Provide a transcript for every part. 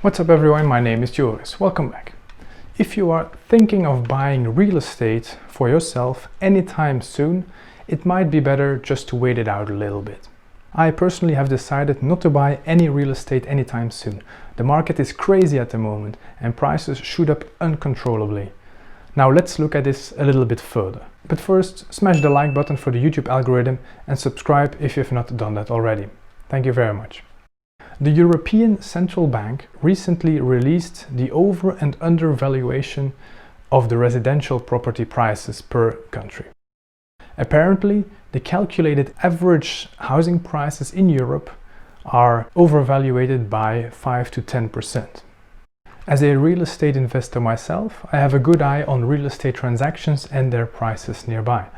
What's up everyone, my name is Joris, welcome back. If you are thinking of buying real estate for yourself anytime soon, it might be better just to wait it out a little bit. I personally have decided not to buy any real estate anytime soon. The market is crazy at the moment and prices shoot up uncontrollably. Now let's look at this a little bit further. But first, smash the like button for the YouTube algorithm and subscribe if you have not done that already. Thank you very much. The European Central Bank recently released the over and under valuation of the residential property prices per country. Apparently, the calculated average housing prices in Europe are overvaluated by 5 to 10%. As a real estate investor myself, I have a good eye on real estate transactions and their prices nearby.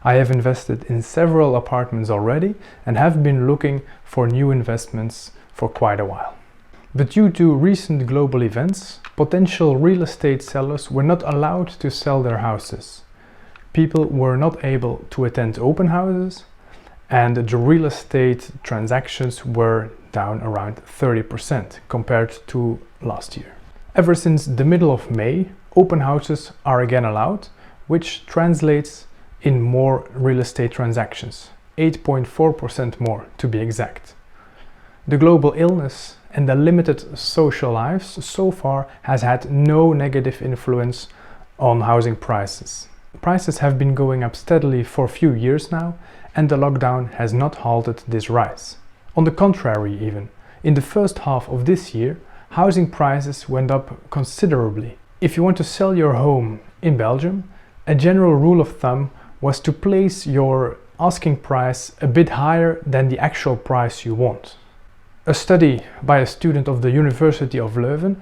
I have invested in several apartments already and have been looking for new investments for quite a while. But due to recent global events, potential real estate sellers were not allowed to sell their houses. People were not able to attend open houses, and the real estate transactions were down around 30% compared to last year. Ever since the middle of May, open houses are again allowed, which translates in more real estate transactions, 8.4% more to be exact. The global illness and the limited social lives so far has had no negative influence on housing prices. Prices have been going up steadily for a few years now, and the lockdown has not halted this rise. On the contrary, even, in the first half of this year, housing prices went up considerably. If you want to sell your home in Belgium, a general rule of thumb was to place your asking price a bit higher than the actual price you want. A study by a student of the University of Leuven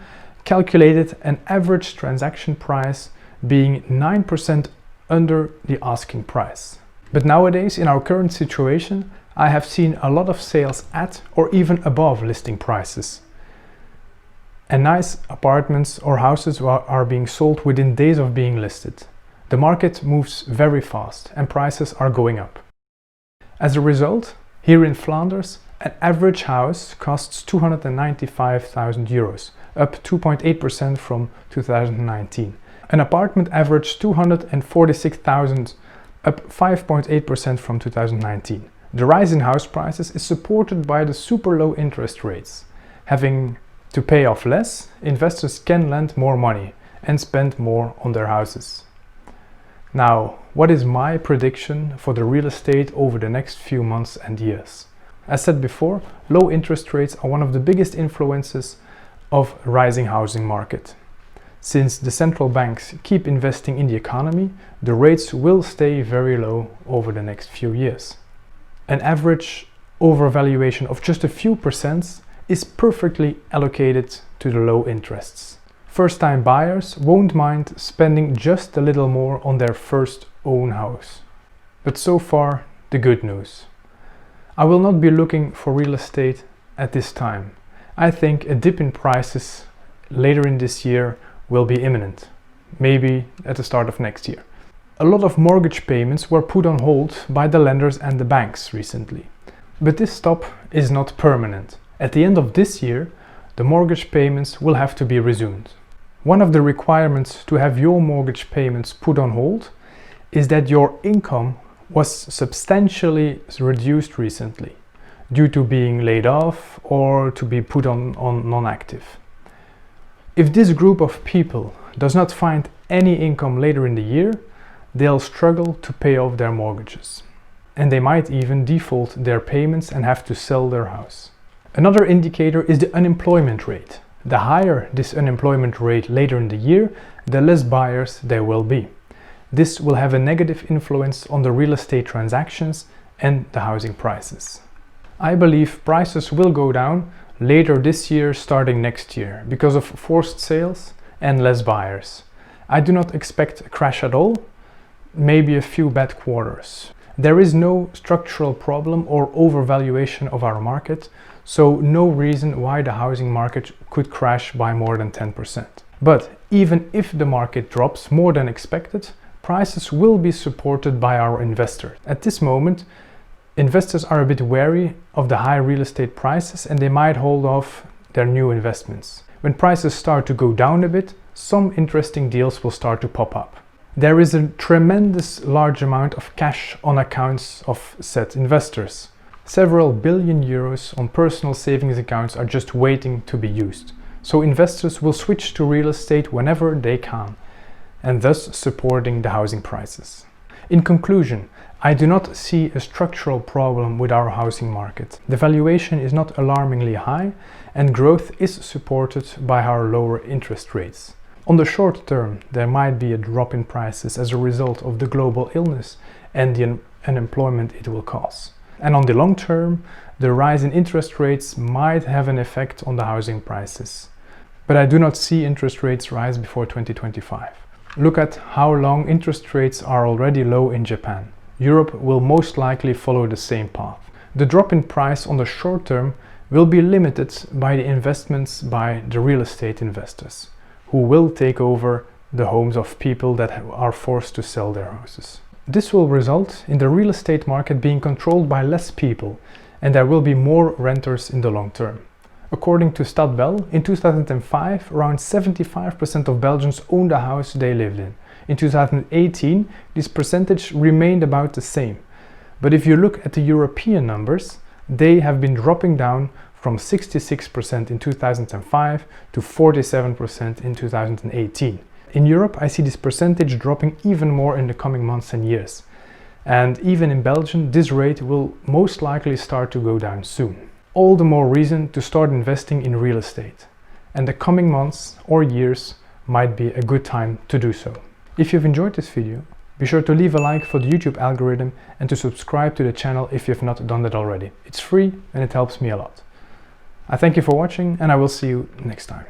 calculated an average transaction price being 9% under the asking price. But nowadays, in our current situation, I have seen a lot of sales at or even above listing prices. And nice apartments or houses are being sold within days of being listed. The market moves very fast and prices are going up. As a result, here in Flanders, an average house costs 295,000 euros, up 2.8% from 2019. An apartment averaged 246,000, up 5.8% from 2019. The rise in house prices is supported by the super low interest rates. Having to pay off less, investors can lend more money and spend more on their houses. Now, what is my prediction for the real estate over the next few months and years? As said before, low interest rates are one of the biggest influences of a rising housing market. Since the central banks keep investing in the economy, the rates will stay very low over the next few years. An average overvaluation of just a few percent is perfectly allocated to the low interests. First-time buyers won't mind spending just a little more on their first own house. But so far, the good news. I will not be looking for real estate at this time. I think a dip in prices later in this year will be imminent, maybe at the start of next year. A lot of mortgage payments were put on hold by the lenders and the banks recently. But this stop is not permanent. At the end of this year, the mortgage payments will have to be resumed. One of the requirements to have your mortgage payments put on hold is that your income was substantially reduced recently due to being laid off or to be put on non-active. If this group of people does not find any income later in the year, they'll struggle to pay off their mortgages. And they might even default their payments and have to sell their house. Another indicator is the unemployment rate. The higher this unemployment rate later in the year, the less buyers there will be. This will have a negative influence on the real estate transactions and the housing prices. I believe prices will go down later this year, starting next year, because of forced sales and less buyers. I do not expect a crash at all, maybe a few bad quarters. There is no structural problem or overvaluation of our market, so no reason why the housing market could crash by more than 10%. But even if the market drops more than expected, prices will be supported by our investors. At this moment, investors are a bit wary of the high real estate prices and they might hold off their new investments. When prices start to go down a bit, some interesting deals will start to pop up. There is a tremendous large amount of cash on accounts of said investors. Several billion euros on personal savings accounts are just waiting to be used. So investors will switch to real estate whenever they can, and thus supporting the housing prices. In conclusion, I do not see a structural problem with our housing market. The valuation is not alarmingly high, and growth is supported by our lower interest rates. On the short term, there might be a drop in prices as a result of the global illness and the unemployment it will cause. And on the long term, the rise in interest rates might have an effect on the housing prices. But I do not see interest rates rise before 2025. Look at how long interest rates are already low in Japan. Europe will most likely follow the same path. The drop in price on the short term will be limited by the investments by the real estate investors, who will take over the homes of people that are forced to sell their houses. This will result in the real estate market being controlled by less people, and there will be more renters in the long term. According to Stadbel, in 2005, around 75% of Belgians owned a house they lived in. In 2018, this percentage remained about the same. But if you look at the European numbers, they have been dropping down from 66% in 2005 to 47% in 2018. In Europe, I see this percentage dropping even more in the coming months and years. And even in Belgium, this rate will most likely start to go down soon. All the more reason to start investing in real estate. And the coming months or years might be a good time to do so. If you've enjoyed this video, be sure to leave a like for the YouTube algorithm and to subscribe to the channel if you've not done that already. It's free and it helps me a lot. I thank you for watching, and I will see you next time.